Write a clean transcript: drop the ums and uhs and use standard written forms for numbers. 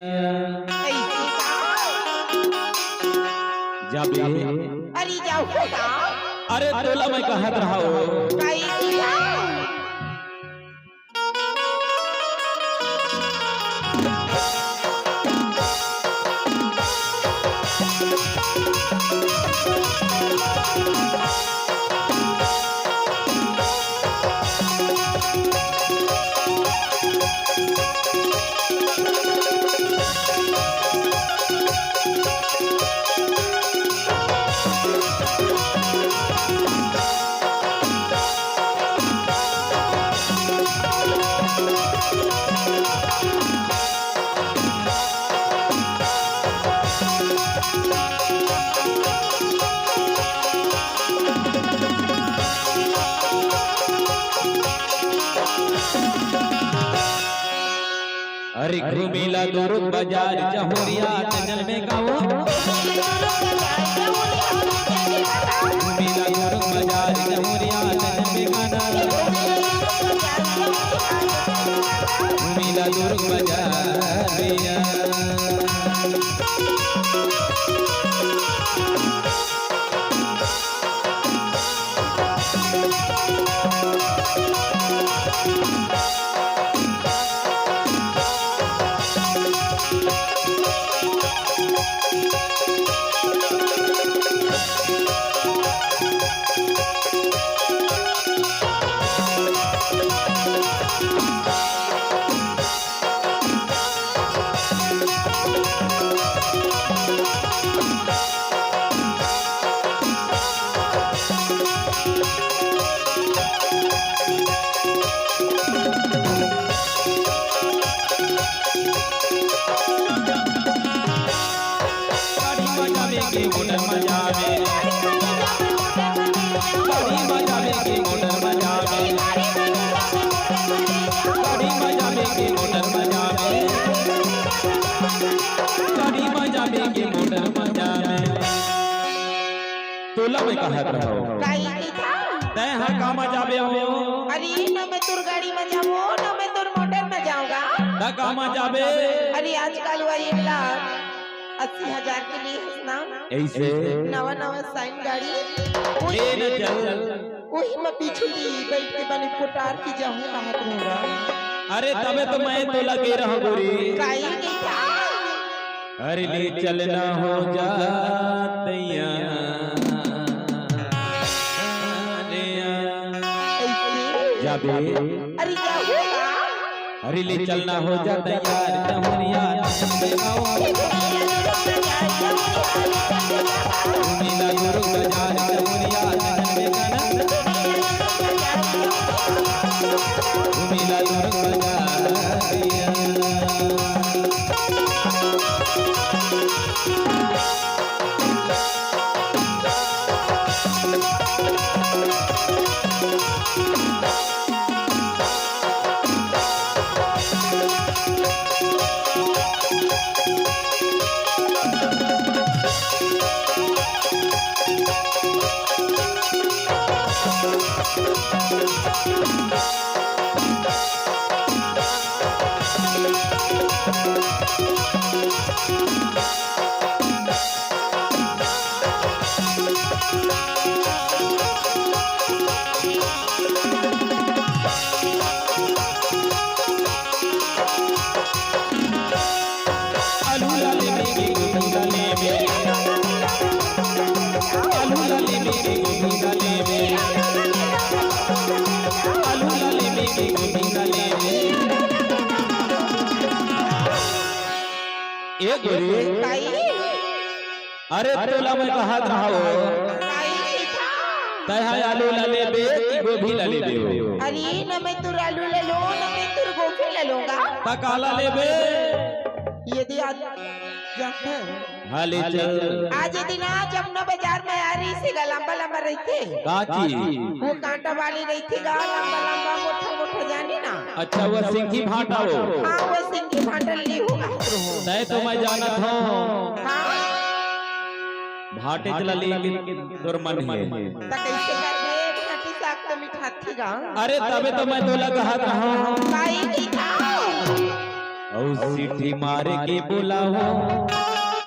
कैसे जाबे अरे जाओ का अरे तोला मैं कहत रहा हो कैसे अरे घूमेला दुर्ग बाजार जहुरिया चंचल में गाओ घूमेला दुर्ग बाजार जहुरिया चंचल में गाना घूमेला दुर्ग बाजार मोटर मजावे बड़ी मजावे की मोटर मजावे बड़ी मजावे की मोटर मजावे बड़ी मजावे की मोटर मजावे तोला में कहत रहो तै हां का मजावे हो अरे न मैं तुर गाड़ी में जाऊं न मैं तुर मोटर में जाऊंगा ता का मजावे अरे आजकल वो 1,80,000 के लिए हंसना ऐसे नवा नवा साइन गाड़ी ले न चल वही मैं पीछे की बैठ के बनी पुटार की जाऊं कहां रहूंगा अरे तबे तो मैं तोला के रहा गोरी काई की था अरे ले चलना हो जातैया जाबे अरे क्या होगा अरे ले चलना हो जाता यार जमुनिया घूमेला दुर्ग बाजार जमुनिया घूमेला दुर्ग बाजार अरे तोला मैं कहत रहा हो तय आलू ला लेबे कि गोभी ला लेबे अरे न मैं तुर आलू ले लो न मैं तुर गोभी ले लूंगा ता काला लेबे यदि आज जानते हाले चल आज दिन जब न बाजार में आ रही से लंबा लंबा रहते काची वो कांटा वाली रहती गा लंबा लंबा मोटा मोटा जानी ना अच्छा वो सिंगी भाटा हो हां वो सिंगी भाटा ली होगा नहीं तो मैं जानत हूं हां भाटे चला लेके तोर मन है त कैसे करबे भाटी साग तो मिठा थी गा अरे तबे तो मैं तोला कहत रहा हूं काई की खाओ और सीटी मार के बोला हो